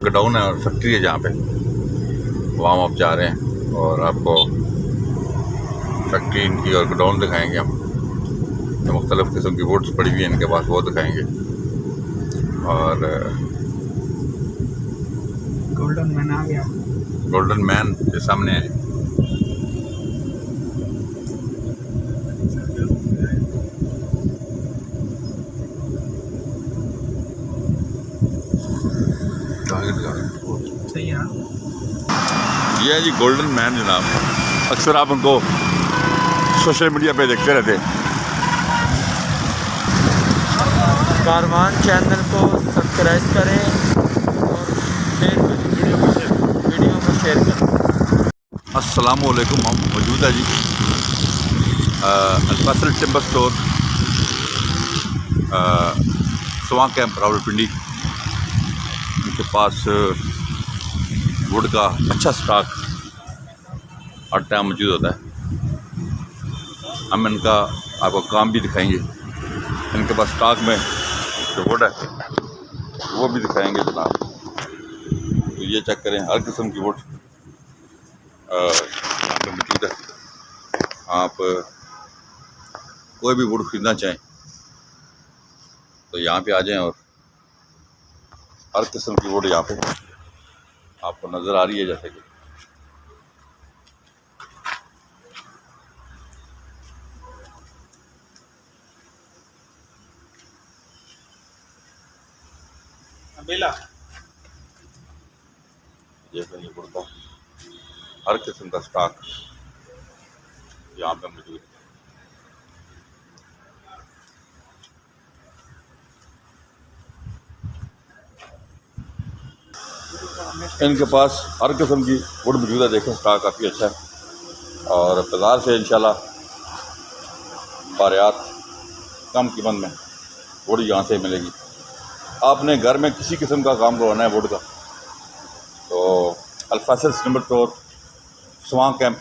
Godown है और factory है जहाँ पे वहाँ आप जा रहे हैं और आपको फैक्ट्री इनकी और गोडाउन दिखाएंगे हम। तो मुख्तलिफ़ किस्म की वुड्स पड़ी हुई हैं इनके पास, वो दिखाएंगे। और गोल्डन मैन आ गया। गोल्डन मैन के सामने है। सही है। ये है जी गोल्डन मैन जनाब। अक्सर आप उनको सोशल मीडिया पे देखते रहते हैं। कारवान चैनल को सब्सक्राइब करें और वीडियो को शेयर करें। अस्सलामुअलैकुम, हम मौजूद है जी Al-Faisal timber store, Swan camp, Rawalpindi. उनके पास वुड का अच्छा स्टॉक हर टाइम मौजूद होता है। हम इनका आपको काम भी दिखाएंगे। इनके पास स्टॉक में जो वुड है वो भी दिखाएंगे जनाब। तो ये चेक करें, हर किस्म की वुड यहाँ पर मौजूद है। आप कोई भी वुड ख़रीदना चाहें तो यहाँ पे आ जाएं और हर किस्म की वुड यहाँ पे आपको नज़र आ रही है। जैसे कि बेला ये वुड का हर किस्म का स्टॉक यहाँ पे मौजूद है। इनके पास हर किस्म की वुड मौजूद है। देखें, स्टॉक काफ़ी अच्छा है और बाज़ार से इंशाल्लाह बारियात कम कीमत में वुड यहाँ से मिलेगी। आपने घर में किसी किस्म का काम करवाना है वुड का तो Al-Faisal timber store, Swan camp,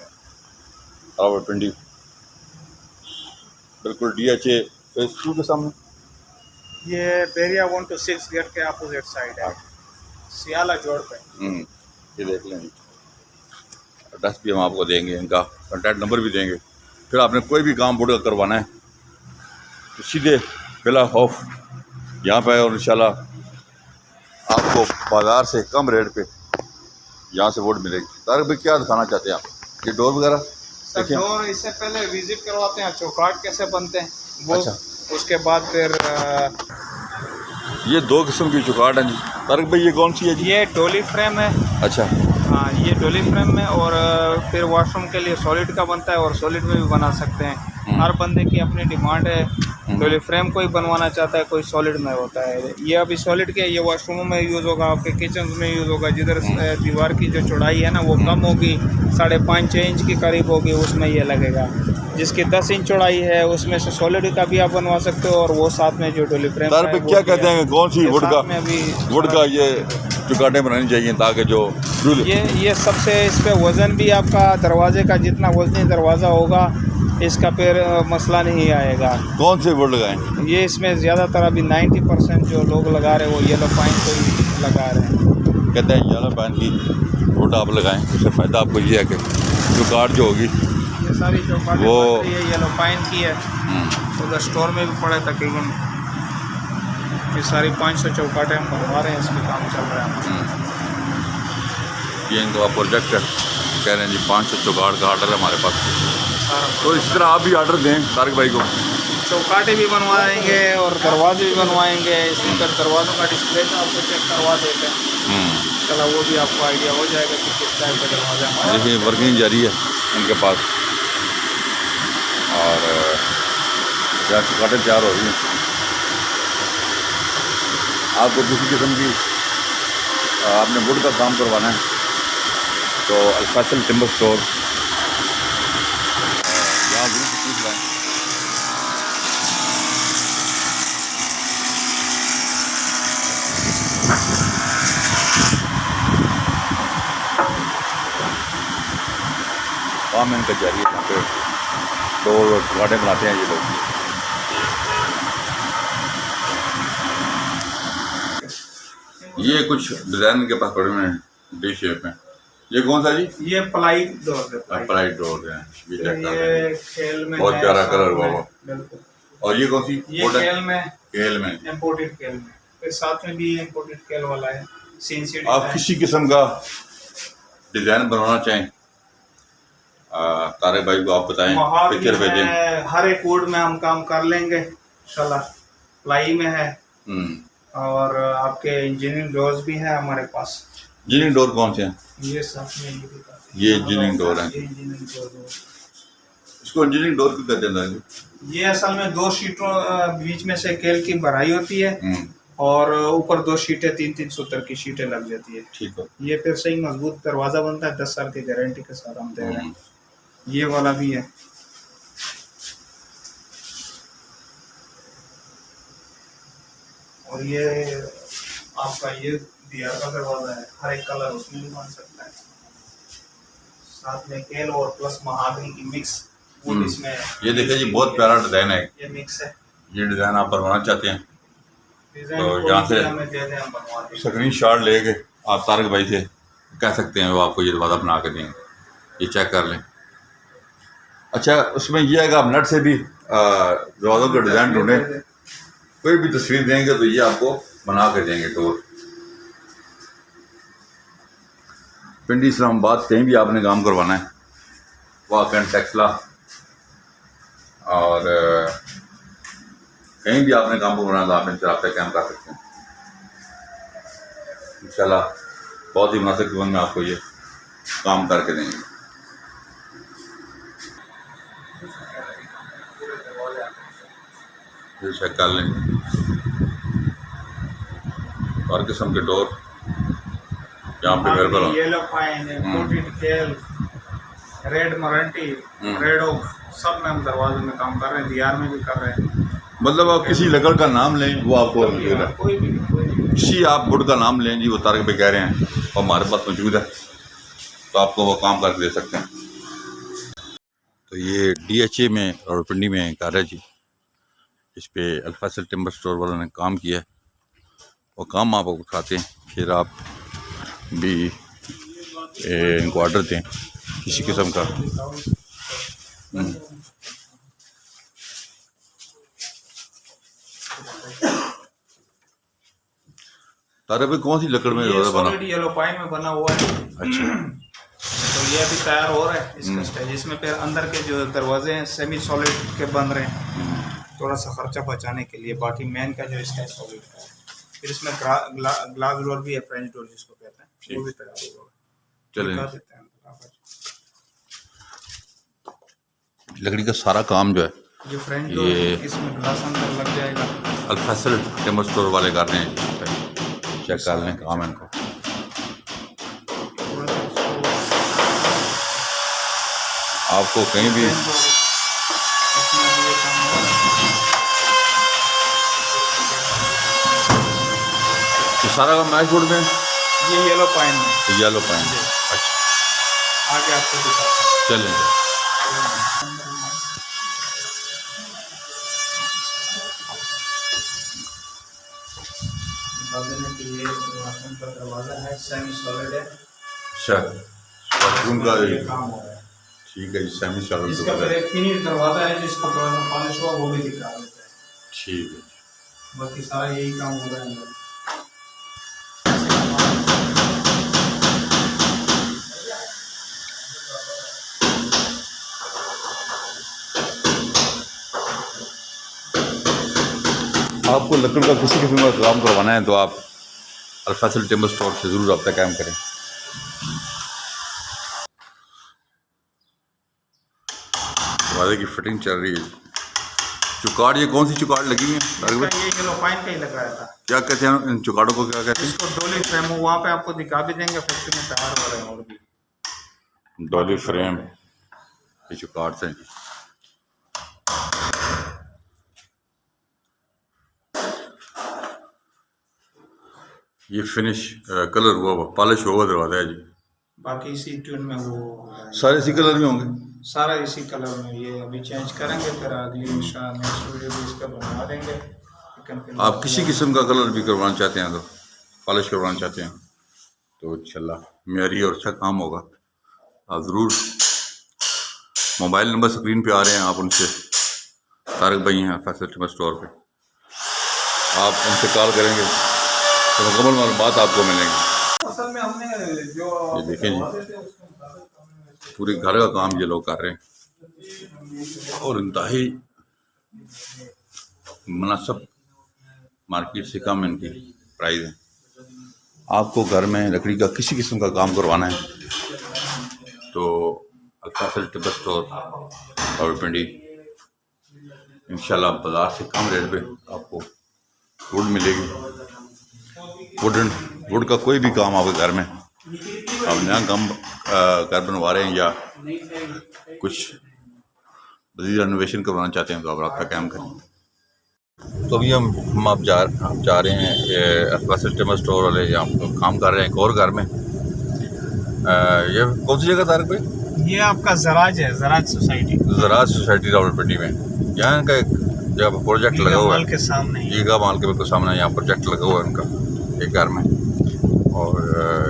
Rawalpindi, बिल्कुल DHA फेज 2 के सामने। ये बेरिया 1 to 6 गेट के अपोजिट साइड है, सियाला जोड़ पे। ये देख लें जी, एड्रेस भी हम आपको देंगे, इनका कॉन्टैक्ट नंबर भी देंगे। फिर आपने कोई भी काम वुड का करवाना है तो सीधे बिला खौफ यहाँ पे और इंशाल्लाह आपको बाज़ार से कम रेट पे यहाँ से वुड मिलेगी। तारिक भाई, क्या दिखाना चाहते हैं आप? ये डोर वगैरह देखिए। डोर इससे पहले विजिट करवाते हैं, चौकाट कैसे बनते हैं वो। अच्छा, उसके बाद फिर ये 2 किस्म की चौकाट है जी। तारिक भाई, ये कौन सी है जी? ये डोली फ्रेम है। अच्छा, हाँ, ये डोली फ्रेम में, और फिर वॉशरूम के लिए सॉलिड का बनता है और सॉलिड में भी बना सकते हैं। हर बंदे की अपनी डिमांड है। डोली फ्रेम कोई बनवाना चाहता है, कोई सॉलिड में होता है। ये अभी सॉलिड के, ये वॉशरूमों में यूज़ होगा, आपके किचन में यूज़ होगा। जिधर दीवार की जो चौड़ाई है ना वो कम होगी, 5.5-6 इंच के करीब होगी, उसमें ये लगेगा। जिसकी 10 इंच चौड़ाई है उसमें से सॉलिड का भी आप बनवा सकते हो, और वो साथ में जो डोली फ्रेम तारिक भाई, क्या कहते हैं, कौन सी वुड का ये चौकाटें बनानी चाहिए ताकि जो ये सबसे, इस पे वज़न भी आपका दरवाजे का जितना वज़नी दरवाज़ा होगा इसका फिर मसला नहीं आएगा। कौन से वुड लगाएं? ये इसमें ज़्यादातर अभी 90% जो लोग लगा रहे हैं वो येलो पाइन को ही लगा रहे हैं। कहते हैं येलो पाइन की वुड आप लगाएं, उससे फ़ायदा आपको ये है कि चौकाट जो होगी ये सारी चौकाटें वो ये येलो पाइन की है। उधर स्टोर में भी पड़े तकरीबन ये सारी 500 चौकाटें हम बनवा रहे हैं, इस पर काम चल रहा है। ये इनका प्रोजेक्ट है, कह रहे हैं जी 500 चौकाट का ऑर्डर है हमारे पास। तो इस तरह आप भी ऑर्डर दें तारिक भाई को। चौकाटें भी बनवाएंगे और दरवाजे भी बनवाएंगे। इसमें कर दरवाज़ों का डिस्प्ले का आपको चेक करवा देते हैं। चला वो भी आपको आइडिया हो जाएगा कि किस टाइप का दरवाजा हमारा। देखिए, वर्किंग जारी है इनके पास और यहाँ चौकाटें तैयार हो रही हैं। आपको किसी किस्म की आपने वुड का काम करवाना है तो अल-फैसल टिम्बर स्टोर यहाँ जरूर पूछ लें। काम इनका जारी है। यहाँ पे 2 चौकाटें बनाते हैं ये लोग। ये कुछ डिज़ाइन के पास पड़े हुए हैं डी शेप में। ये कौन सा जी? ये प्लाई डोर है, प्लाई डोर है। ये चेक कर ये लें, खेल में बहुत है, प्यारा साथ कलर हुआ में, हुआ। बिल्कुल। और ये कौन सी? ये खेल में, केल में। इम्पोर्टेड केल में, फिर साथ में भी इम्पोर्टेड केल वाला है सीएनसी। आप किसी किस्म का डिज़ाइन बनवाना चाहें तारिक भाई को आप बताएं, पिक्चर भेजें। हर एक वुड में हम काम कर लेंगे इंशाल्लाह। प्लाई में है और आपके इंजीनियरिंग डोर्स भी है हमारे पास। इंजीनियरिंग डोर कौन से हैं? ये साथ में ये इंजीनियरिंग डोर है। ये इंजीनियरिंग डोर, इसको इंजीनियरिंग डोर क्यों कहते हैं? ये असल में 2 शीटों बीच में से केल की भराई होती है और ऊपर 2 शीटें 3-3 सूत्र की शीटें लग जाती है। ठीक है। ये फिर सही मजबूत दरवाजा बनता है, 10 साल की गारंटी के साथ हम दे रहे हैं। ये वाला भी है। और ये आपका ये दीवार का दरवाजा है, हर एक कलर उसमें भी बन सकता है। साथ में केल और प्लस महागनी की मिक्स वुड इसमें। ये देखिए जी, बहुत प्यारा डिज़ाइन है। ये मिक्स है। ये डिज़ाइन आप बनवाना चाहते हैं तो यहाँ से स्क्रीन शॉट लेके आप तारिक भाई से कह सकते हैं, वो आपको ये दरवाज़ा बना के देंगे। ये चेक कर लें। अच्छा, उसमें यह है कि आप नेट से भी दरवाज़ों के डिज़ाइन ढूंढें, कोई भी तस्वीर देंगे तो ये आपको बना के देंगे। डोर पिंडी इस्लामाबाद कहीं भी आपने काम करवाना है, वाकन टेक्सला और कहीं भी आपने काम करवाना है तो आप इनसे रब्ता कायम कर सकते हैं। इंशाल्लाह बहुत ही मुनासिब कीमत में आपको ये काम करके देंगे। ये चेक कर लें। हर किस्म के डोर यहाँ पे अवेलेबल हो। येलो पाइन, इम्पोर्टेड केल, रेड मराठी, रेड ओक, सब में हम दरवाजे में काम कर रहे हैं, दीवार में भी कर रहे हैं। मतलब आप किसी लकड़ का नाम लें वो आपको मौजूद है। कोई भी किसी आप वुड का नाम लें जी, वो तारिक भाई कह रहे हैं और हमारे पास मौजूद है, तो आपको वो काम करके दे सकते हैं। तो ये DHA में और पिंडी में घर है जी, इस पे अल-फैसल टिम्बर स्टोर वालों ने काम किया है। वो काम आप उठाते हैं, फिर आप भी इनको ऑर्डर दें किसी किस्म का। तारिक भाई कौन सी लकड़ में बना? येलो पाइन में बना हुआ है। अच्छा, तो ये अभी तैयार हो रहा है इसका स्टेज। इसमें फिर अंदर के जो दरवाजे हैं सेमी सॉलिड के बन रहे हैं, थोड़ा सा खर्चा बचाने के लिए। बाकी मेन का जो इसका सॉलिड का है। फिर इसमें ग्लास डोर भी है, फ्रेंच डोर जिसको कहते हैं, वो भी तैयार होगा। चलें। लकड़ी का सारा काम जो है जो फ्रेंच डोर है, इसमें ग्लास अंदर लग जाएगा। अल-फैसल टिम्बर स्टोर वाले कर रहे हैं, चेक कर लें काम इनको। आपको कहीं भी तो सारा का मैच बोर्ड में ये येलो पाइन में। Yellow pine. अच्छा, आगे आपको दिखाता हूं। चलें। ये वॉशरूम का दरवाजा है, सेमी सॉलिड है। अच्छा, वॉशरूम का काम हो रहा है। ठीक है जी, सेमी सॉलिड। इसका फिर एक फिनिश दरवाजा है जिसको थोड़ा सा पॉलिश हुआ, वो भी दिखा देता है। ठीक है। बाकी सारा यही काम हो रहा है अंदर। आपको लकड़ का किसी किस्म का काम करवाना है तो आप अल-फैसल टिम्बर स्टोर से ज़रूर रब्ता कायम करें। दरवाजे की फिटिंग चल रही है। चुकाड़, ये कौन सी चुकाड़ लगी हुई है? ये येलो पाइन का ही लगाया था। क्या कहते हैं इन चुकाड़ों को, क्या कहते हैं? इसको डोली फ्रेम, वहाँ पे आपको दिखा भी देंगे, फैक्ट्री में तैयार हो रहे हैं। और भी डॉली फ्रेम, ये चुकाड़ से ये फिनिश कलर हुआ पॉलिश हुआ दरवाजा है जी। बाकी इसी ट्यून में वो सारे इसी कलर में होंगे? सारा इसी कलर में। ये अभी चेंज करेंगे, फिर अगली नेक्स्ट वीडियो भी इसका बनवा देंगे। आप किसी किस्म का कलर भी करवाना चाहते हैं तो पॉलिश करवाना चाहते हैं तो इंशाल्लाह मेरी और अच्छा काम होगा। आप ज़रूर, मोबाइल नंबर स्क्रीन पे आ रहे हैं, आप उनसे, तारक भाई हैं फैसल टिम्बर स्टोर पे, आप उनसे कॉल करेंगे तो मुकम्मल मालूमात आपको मिलेंगी। असल में हमने जो ये देखें जी, पूरे घर का काम ये लोग कर रहे हैं और इंतहाई मुनासिब, मार्केट से कम इनकी प्राइस है। आपको घर में लकड़ी का किसी किस्म का काम करवाना है तो फैसल टिम्बर स्टोर रावलपिंडी, इंशाल्लाह बाज़ार से कम रेट पे आपको वुड मिलेगी। वुड का कोई भी काम आपके घर में, आप नया काम घर बनवा रहे हैं या कुछ मज़ीद रेनोवेशन करवाना चाहते हैं तो आप रब्ता कायम करें। तो अभी हम आप जा रहे हैं फैसल टिम्बर स्टोर वाले, यहाँ काम कर रहे हैं एक और घर में। ये कौन सी जगह तारक भाई? ये आपका ज़राज है, ज़राज सोसाइटी, ज़राज सोसाइटी रावलपिंडी में। यहाँ का एक जगह प्रोजेक्ट लगा हुआ है के सामने, ईगा माल के बिल्कुल सामने यहाँ प्रोजेक्ट लगा हुआ है उनका एक घर में, और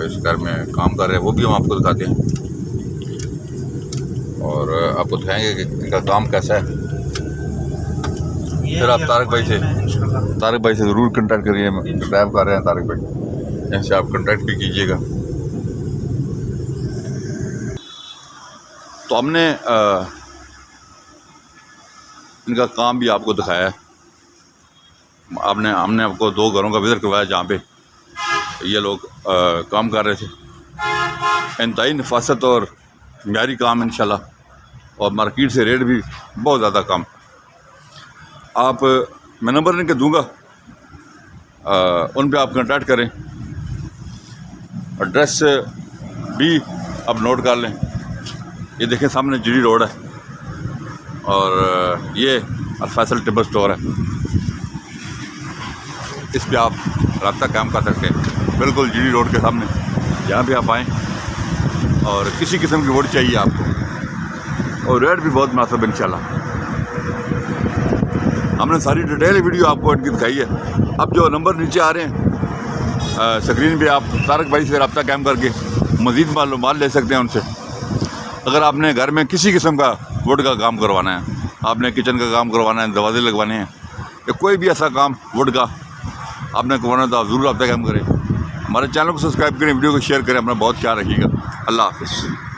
इस घर में काम कर रहे हैं, वो भी हम आपको दिखाते हैं और आपको दिखाएंगे कि इनका काम कैसा है। फिर आप तारक भाई से ज़रूर कंटेक्ट करिए, सब्सक्राइब कर रहे हैं तारक भाई, इनसे आप कंटेक्ट भी कीजिएगा। तो हमने इनका काम भी आपको दिखाया है। हमने आपको 2 घरों का विज़िट करवाया जहाँ पे ये लोग काम कर रहे थे। इंतहाई नफासत और म्यारी काम इंशाल्लाह, और मार्केट से रेट भी बहुत ज़्यादा कम। आप, मैं नंबर इनके दूंगा, उन पे आप कांटेक्ट करें। एड्रेस भी आप नोट कर लें। ये देखें सामने जीडी रोड है और ये फैसल टिम्बर स्टोर है, इस पे आप रब्ता कायम कर सकते हैं, बिल्कुल जीडी रोड के सामने। यहाँ भी आप आएँ और किसी किस्म की वुड चाहिए आपको, और रेट भी बहुत मुनासिब इंशाल्लाह। हमने सारी डिटेल वीडियो आपको इनकी दिखाई है। अब जो नंबर नीचे आ रहे हैं स्क्रीन पे, आप तारक भाई से रब्ता कायम करके मज़ीद मालूमात ले सकते हैं उनसे। अगर आपने घर में किसी किस्म का वुड का काम करवाना है, आपने किचन का काम करवाना है, दरवाजे लगवाने हैं, या कोई भी ऐसा काम वुड का आपने करवाना है तो आप ज़रूर रब्ता कायम करें। हमारे चैनल को सब्सक्राइब करें, वीडियो को शेयर करें, अपना बहुत ख्याल रखिएगा। अल्लाह हाफ़िज़।